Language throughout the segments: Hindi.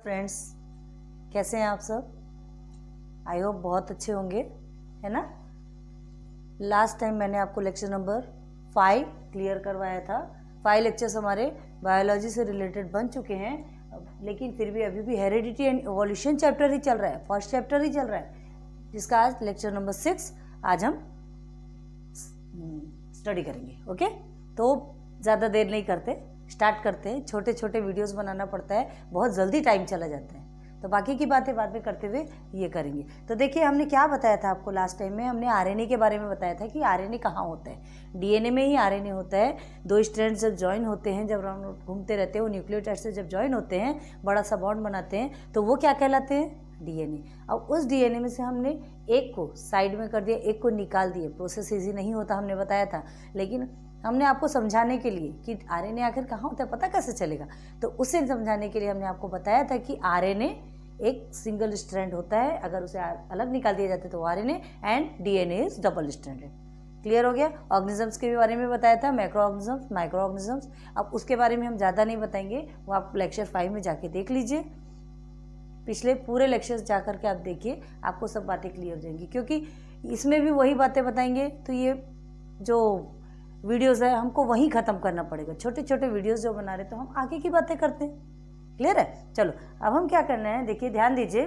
फ्रेंड्स, कैसे हैं आप सब? आई होप बहुत अच्छे होंगे, है ना। लास्ट टाइम मैंने आपको लेक्चर नंबर 5 क्लियर करवाया था। 5 लेक्चर्स हमारे बायोलॉजी से रिलेटेड बन चुके हैं, लेकिन फिर भी अभी भी हेरिडिटी एंड इवोल्यूशन चैप्टर ही चल रहा है, फर्स्ट चैप्टर ही चल रहा है, जिसका आज लेक्चर नंबर 6 आज हम स्टडी करेंगे। ओके, तो ज़्यादा देर नहीं करते, स्टार्ट करते हैं। छोटे छोटे वीडियोस बनाना पड़ता है, बहुत जल्दी टाइम चला जाता है, तो बाकी की बातें बाद में करते हुए ये करेंगे। तो देखिए, हमने क्या बताया था आपको लास्ट टाइम में, हमने आरएनए के बारे में बताया था कि आरएनए कहाँ होता है। डीएनए में ही आरएनए होता है। 2 स्ट्रैंड्स जब ज्वाइन होते हैं, जब राउंड घूमते रहते हैं, वो न्यूक्लियोटाइड से जब ज्वाइन होते हैं, बड़ा सा बॉन्ड बनाते हैं, तो वो क्या कहलाते हैं? डीएनए। अब उस डीएनए में से हमने एक को साइड में कर दिया, एक को निकाल दिया। प्रोसेस ईजी नहीं होता, हमने बताया था, लेकिन हमने आपको समझाने के लिए कि आरएनए आखिर कहाँ होता है पता कैसे चलेगा, तो उसे समझाने के लिए हमने आपको बताया था कि आरएनए एक सिंगल स्ट्रैंड होता है, अगर उसे अलग निकाल दिया जाता है तो RNA, and DNA is double stranded. Clear हो गया। ऑर्गेनिजम्स के बारे में बताया था, मैक्रो ऑर्गेनिजम्स, माइक्रो ऑर्गेनिजम्स। अब उसके बारे में हम ज़्यादा नहीं बताएंगे, वो आप लेक्चर 5 में जाके देख लीजिए। पिछले पूरे लेक्चर्स जा कर के आप देखिए, आपको सब बातें क्लियर हो जाएंगी, क्योंकि इसमें भी वही बातें बताएंगे, तो ये जो वीडियोस है हमको वहीं ख़त्म करना पड़ेगा। छोटे छोटे वीडियोस जो बना रहे, तो हम आगे की बातें करते हैं। क्लियर है। चलो, अब हम क्या करना है, देखिए ध्यान दीजिए।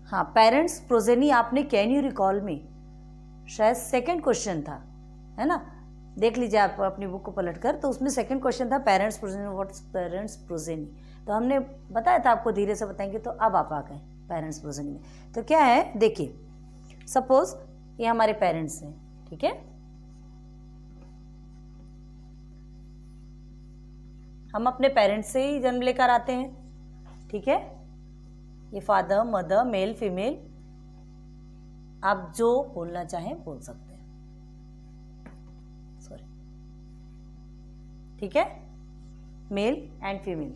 हाँ, पेरेंट्स प्रोजेनी आपने कैन यू रिकॉल में शायद सेकंड क्वेश्चन था, है ना। देख लीजिए आप अपनी बुक को पलट कर, तो उसमें सेकंड क्वेश्चन था parents progeny, what's parents progeny. तो हमने बताया था आपको, धीरे से बताएंगे, तो अब आप आ गए पेरेंट्स प्रोजेनी में। तो क्या है, देखिए सपोज ये हमारे पेरेंट्स हैं, ठीक है। हम अपने पेरेंट्स से ही जन्म लेकर आते हैं, ठीक है। ये फादर, मदर, मेल, फीमेल, आप जो बोलना चाहें बोल सकते हैं, सॉरी, ठीक है, male and female.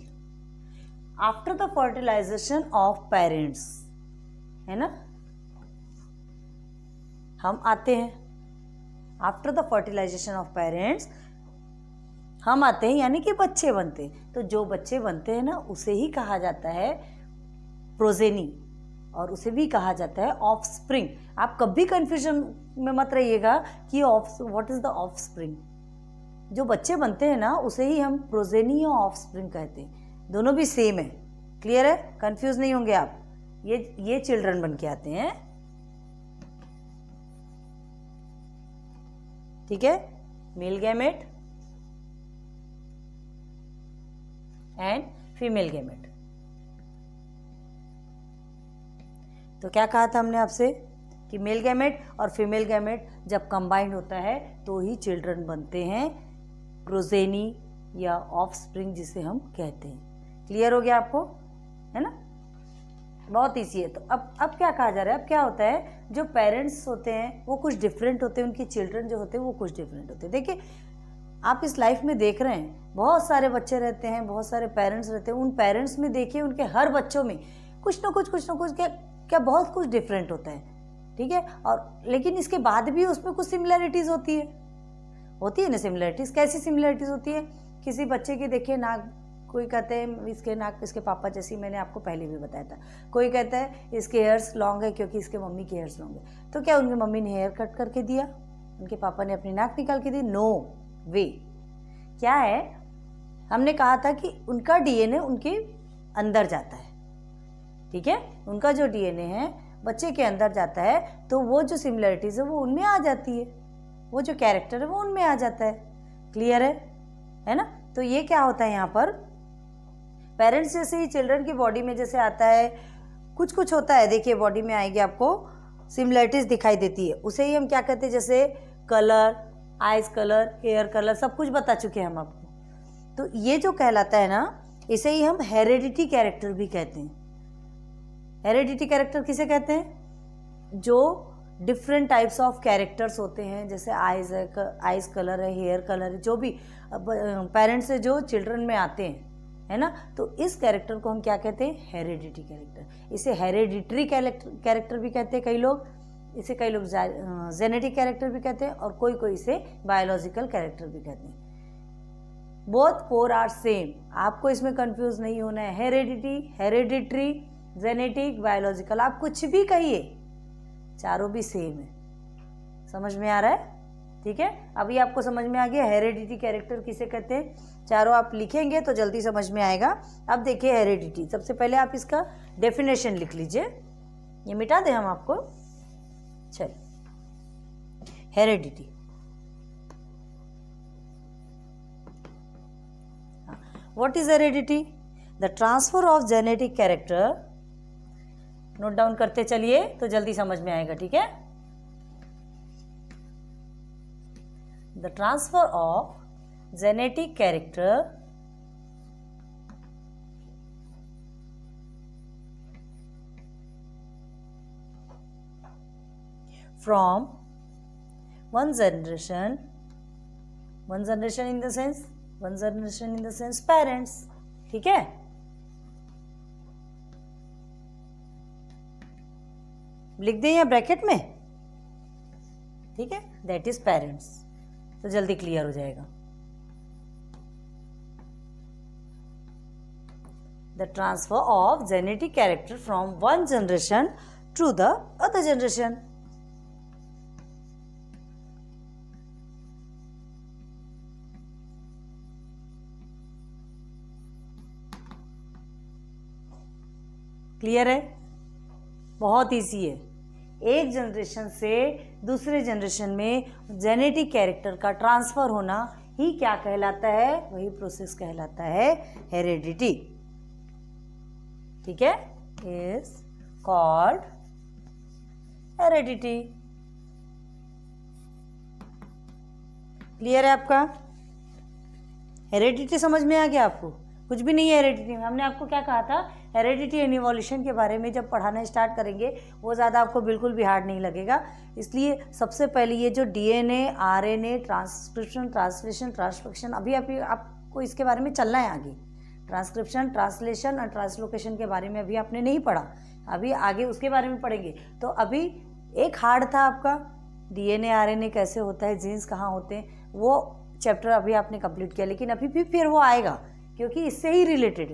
After the fertilization of parents, है ना, हम आते हैं। After the fertilization of parents हम आते हैं, यानी कि बच्चे बनते हैं। तो जो बच्चे बनते हैं ना, उसे ही कहा जाता है प्रोजेनी, और उसे भी कहा जाता है ऑफस्प्रिंग। आप कभी कंफ्यूजन में मत रहिएगा कि व्हाट इज द ऑफस्प्रिंग। जो बच्चे बनते हैं ना, उसे ही हम प्रोजेनी या ऑफस्प्रिंग कहते हैं। दोनों भी सेम है। क्लियर है, कंफ्यूज नहीं होंगे आप। ये चिल्ड्रन बन के आते हैं, ठीक है, male gamete and female gamete. तो क्या कहा था हमने आपसे कि मेल गैमेट और फीमेल गैमेट जब कंबाइंड होता है तो ही चिल्ड्रन बनते हैं, प्रोजेनी या ऑफस्प्रिंग जिसे हम कहते हैं। क्लियर हो गया आपको, है ना। बहुत ईजी है। तो अब क्या कहा जा रहा है, अब क्या होता है, जो पेरेंट्स होते हैं वो कुछ डिफरेंट होते हैं, उनके चिल्ड्रन जो होते हैं वो कुछ डिफरेंट होते हैं। देखिए, आप इस लाइफ में देख रहे हैं, बहुत सारे बच्चे रहते हैं, बहुत सारे पेरेंट्स रहते हैं। उन पेरेंट्स में देखिए, उनके हर बच्चों में कुछ ना कुछ क्या बहुत कुछ डिफरेंट होता है, ठीक है। और लेकिन इसके बाद भी उसमें कुछ सिमिलैरिटीज़ होती है ना। सिमिलैरिटीज़ कैसी सिमिलैरिटीज़ होती है? किसी बच्चे की देखिए नाक, कोई कहते हैं इसके नाक इसके पापा जैसी, मैंने आपको पहले भी बताया था। कोई कहता है इसके हेयर्स लॉन्ग है क्योंकि इसके मम्मी के हेयर्स लॉन्ग है। तो क्या उनकी मम्मी ने हेयर कट करके दिया, उनके पापा ने अपनी नाक निकाल के दी? नो वे। क्या है, हमने कहा था कि उनका डीएनए उनके अंदर जाता है, ठीक है। उनका जो डीएनए है बच्चे के अंदर जाता है, तो वो जो सिमिलरिटीज़ है वो उनमें आ जाती है, वो जो कैरेक्टर है वो उनमें आ जाता है। क्लियर है ना। तो ये क्या होता है यहाँ पर, पेरेंट्स जैसे ही चिल्ड्रन की बॉडी में जैसे आता है, कुछ होता है। देखिए बॉडी में आएगी, आपको सिमिलरिटीज़ दिखाई देती है, उसे ही हम क्या कहते हैं, जैसे colour, eyes colour, hair colour, सब कुछ बता चुके हैं हम आपको। तो ये जो कहलाता है ना, इसे ही हम हेरेडिटी कैरेक्टर भी कहते हैं। हेरेडिटी कैरेक्टर किसे कहते हैं? जो डिफरेंट टाइप्स ऑफ कैरेक्टर्स होते हैं, जैसे आइज कलर है, हेयर कलर है, जो भी पेरेंट्स से जो चिल्ड्रन में आते हैं, है ना। तो इस कैरेक्टर को हम क्या कहते हैं? Heredity character. इसे हेरेडिटरी कैरेक्टर भी कहते हैं कई लोग, इसे कई लोग जेनेटिक कैरेक्टर भी कहते हैं, और कोई इसे बायोलॉजिकल कैरेक्टर भी कहते हैं। बोथ फोर आर सेम, आपको इसमें कंफ्यूज नहीं होना है। हेरेडिटरी, जेनेटिक, बायोलॉजिकल, आप कुछ भी कहिए, चारों भी सेम है। समझ में आ रहा है? ठीक है, अभी आपको समझ में आ गया हेरेडिटी कैरेक्टर किसे कहते हैं। चारों आप लिखेंगे तो जल्दी समझ में आएगा। अब देखिए हेरेडिटी, सबसे पहले आप इसका डेफिनेशन लिख लीजिए, ये मिटा दें हम आपको। चलिए, heredity, what is heredity? The transfer of genetic character, note down करते चलिए तो जल्दी समझ में आएगा। ठीक है, the transfer of genetic character from one generation in the sense parents। ठीक है, लिख दें या ब्रैकेट में, ठीक है, दैट इज पेरेंट्स, तो जल्दी क्लियर हो जाएगा। The transfer of genetic character from one generation to the other generation. Clear है? बहुत इजी है। एक जनरेशन से दूसरे जनरेशन में जेनेटिक कैरेक्टर का ट्रांसफर होना ही क्या कहलाता है? वही प्रोसेस कहलाता है हेरेडिटी। ठीक है, इज कॉल्ड हेरेडिटी। क्लियर है आपका? हेरेडिटी समझ में आ गया आपको? कुछ भी नहीं है हेरेडिटी में। हमने आपको क्या कहा था, हेरेडिटी एंड इवोल्यूशन के बारे में जब पढ़ाना स्टार्ट करेंगे वो ज़्यादा आपको बिल्कुल भी हार्ड नहीं लगेगा। इसलिए सबसे पहले ये जो DNA, RNA, transcription, translation, transfection, अभी आपको इसके बारे में चलना है आगे। ट्रांसक्रिप्शन, ट्रांसलेशन और ट्रांसलोकेशन के बारे में अभी आपने नहीं पढ़ा, अभी आगे उसके बारे में पढ़ेंगे। तो अभी एक हार्ड था आपका, डीएनए आरएनए कैसे होता है, जीन्स कहाँ होते हैं, वो चैप्टर अभी आपने कंप्लीट किया। लेकिन अभी भी फिर वो आएगा क्योंकि इससे ही रिलेटेड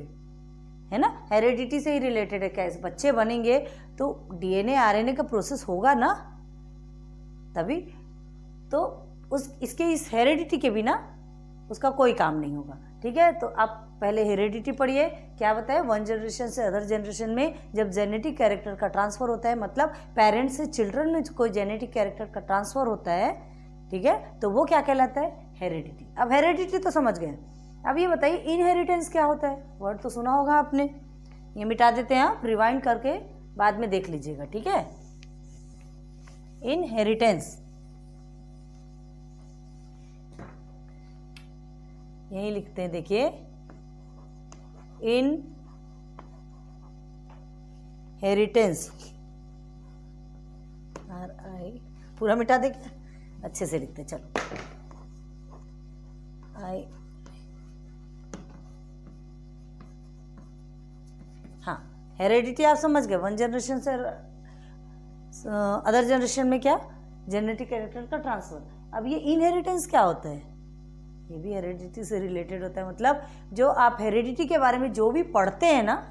है ना, हेरेडिटी से ही रिलेटेड है। कैसे बच्चे बनेंगे तो डीएनए आरएनए का प्रोसेस होगा ना, तभी तो इसके इस हेरेडिटी के बिना उसका कोई काम नहीं होगा। ठीक है, तो आप पहले हेरेडिटी पढ़िए। क्या बताया? वन जनरेशन से अदर जनरेशन में जब जेनेटिक कैरेक्टर का ट्रांसफर होता है, मतलब पेरेंट्स से चिल्ड्रन में कोई जेनेटिक कैरेक्टर का ट्रांसफर होता है, ठीक है, तो वो क्या कहलाता है? हेरेडिटी। अब हेरेडिटी तो समझ गए। अब ये बताइए इनहेरिटेंस क्या होता है? वर्ड तो सुना होगा आपने, ये मिटा देते हैं, आप रिवाइंड करके बाद में देख लीजिएगा। ठीक है, इनहेरिटेंस, यही लिखते हैं, देखिए, इनहेरिटेंस, RI पूरा मिटा दे क्या? अच्छे से लिखते, चलो, I, हाँ, हेरेडिटी आप समझ गए। वन जनरेशन से अदर जनरेशन में क्या? जेनेटिक कैरेक्टर का ट्रांसफर। अब ये इनहेरिटेंस क्या होता है? ये भी हेरेडिटी से रिलेटेड होता है। मतलब जो आप हेरेडिटी के बारे में जो भी पढ़ते हैं ना,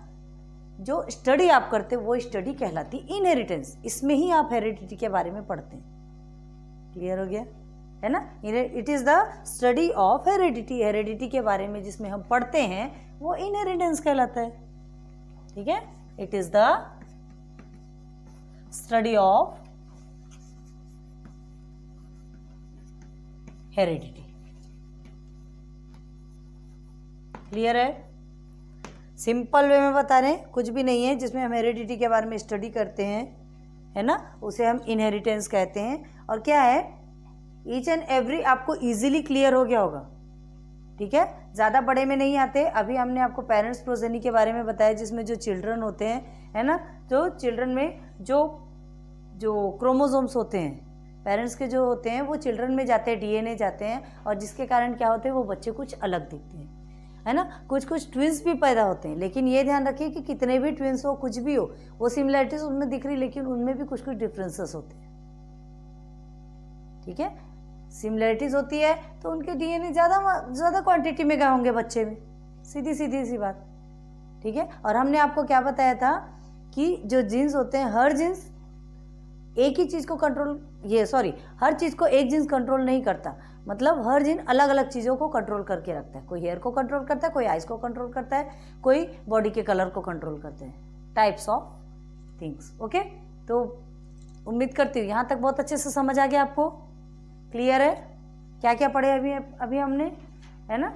जो स्टडी आप करते हैं, वो स्टडी कहलाती इनहेरिटेंस। इसमें ही आप हेरेडिटी के बारे में पढ़ते हैं। क्लियर हो गया है ना? It is the study of heredity. Heredity के बारे में जिसमें हम पढ़ते हैं वो इनहेरिटेंस कहलाता है। ठीक है, it is the study of heredity. Clear है? सिंपल वे में बता रहे हैं, कुछ भी नहीं है जिसमें हम हेरेडिटी के बारे में स्टडी करते हैं, है ना, उसे हम इनहेरिटेंस कहते हैं। और क्या है, ईच एंड एवरी आपको इजीली क्लियर हो गया होगा। ठीक है, ज़्यादा बड़े में नहीं आते। अभी हमने आपको पेरेंट्स प्रोजेनी के बारे में बताया, जिसमें जो चिल्ड्रन होते हैं, है ना, जो चिल्ड्रन में जो क्रोमोसोम्स होते हैं पेरेंट्स के जो होते हैं, वो चिल्ड्रन में जाते हैं, डीएनए जाते हैं, और जिसके कारण क्या होते हैं, वो बच्चे कुछ अलग दिखते हैं, है ना। कुछ ट्विंस भी पैदा होते हैं, लेकिन ये ध्यान रखिए कि कितने भी ट्विंस हो, कुछ भी हो, वो सिमिलैरिटीज उनमें दिख रही, लेकिन उनमें भी कुछ डिफरेंसेस होते हैं। ठीक है, सिमिलरिटीज़ होती है तो उनके डीएनए ज़्यादा क्वांटिटी में गए होंगे बच्चे में, सीधी सी बात, ठीक है। और हमने आपको क्या बताया था कि जो जीन्स होते हैं, हर जीन्स एक ही चीज़ को हर चीज़ को एक जीन्स कंट्रोल नहीं करता, मतलब हर जीन अलग अलग चीज़ों को कंट्रोल करके रखता है। कोई हेयर को कंट्रोल करता है, कोई आइज़ को कंट्रोल करता है, कोई बॉडी के कलर को कंट्रोल करते हैं, टाइप्स ऑफ थिंग्स। ओके, तो उम्मीद करती हूँ यहाँ तक बहुत अच्छे से समझ आ गया आपको, क्लियर है। क्या क्या पढ़े अभी हमने, है ना।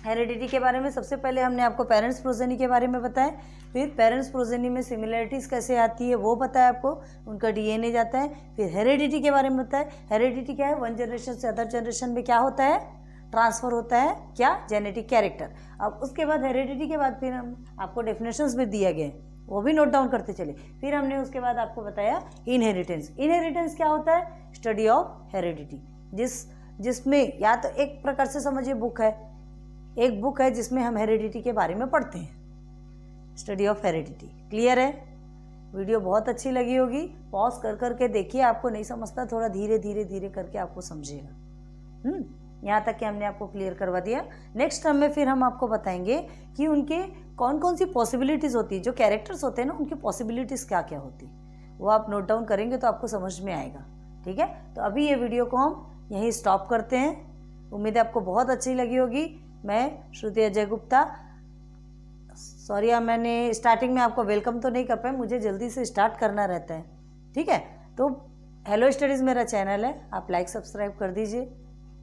हेरिडिटी के बारे में सबसे पहले हमने आपको पेरेंट्स प्रोजेनी के बारे में बताया, फिर पेरेंट्स प्रोजेनी में सिमिलरिटीज़ कैसे आती है वो बताया आपको, उनका डीएनए जाता है। फिर हेरिडिटी के बारे में बताया, हेरिडिटी क्या है, वन जनरेशन से अदर जनरेशन में क्या होता है, ट्रांसफ़र होता है, क्या, जेनेटिक कैरेक्टर। अब उसके बाद हेरिडिटी के बाद फिर हम आपको डेफिनेशंस भी दिया गया है, वो भी नोट डाउन करते चले। फिर हमने उसके बाद आपको बताया इनहेरिटेंस। इनहेरिटेंस क्या होता है, स्टडी ऑफ हेरिडिटी, जिसमें या तो एक प्रकार से समझिए एक बुक है जिसमें हम हेरिडिटी के बारे में पढ़ते हैं, स्टडी ऑफ हेरिडिटी। क्लियर है। वीडियो बहुत अच्छी लगी होगी, पॉज कर करके देखिए, आपको नहीं समझता थोड़ा धीरे धीरे करके आपको समझिएगा। यहाँ तक कि हमने आपको क्लियर करवा दिया। नेक्स्ट टर्म में फिर हम आपको बताएंगे कि उनके कौन कौन सी पॉसिबिलिटीज़ होती है, जो कैरेक्टर्स होते हैं ना उनकी पॉसिबिलिटीज़ क्या क्या होती है, वो आप नोट डाउन करेंगे तो आपको समझ में आएगा, ठीक है। तो अभी ये वीडियो को हम यहीं स्टॉप करते हैं। उम्मीद है आपको बहुत अच्छी लगी होगी। मैं श्रुति अजय गुप्ता, सॉरी मैंने स्टार्टिंग में आपको वेलकम तो नहीं कर पाई, मुझे जल्दी से स्टार्ट करना रहता है, ठीक है। तो हेलो स्टडीज़ मेरा चैनल है, आप लाइक सब्सक्राइब कर दीजिए,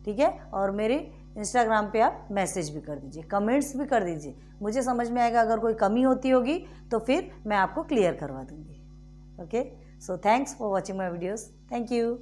ठीक है। और मेरे इंस्टाग्राम पे आप मैसेज भी कर दीजिए, कमेंट्स भी कर दीजिए, मुझे समझ में आएगा। अगर कोई कमी होती होगी तो फिर मैं आपको क्लियर करवा दूँगी। Okay, so thanks for watching my videos, thank you.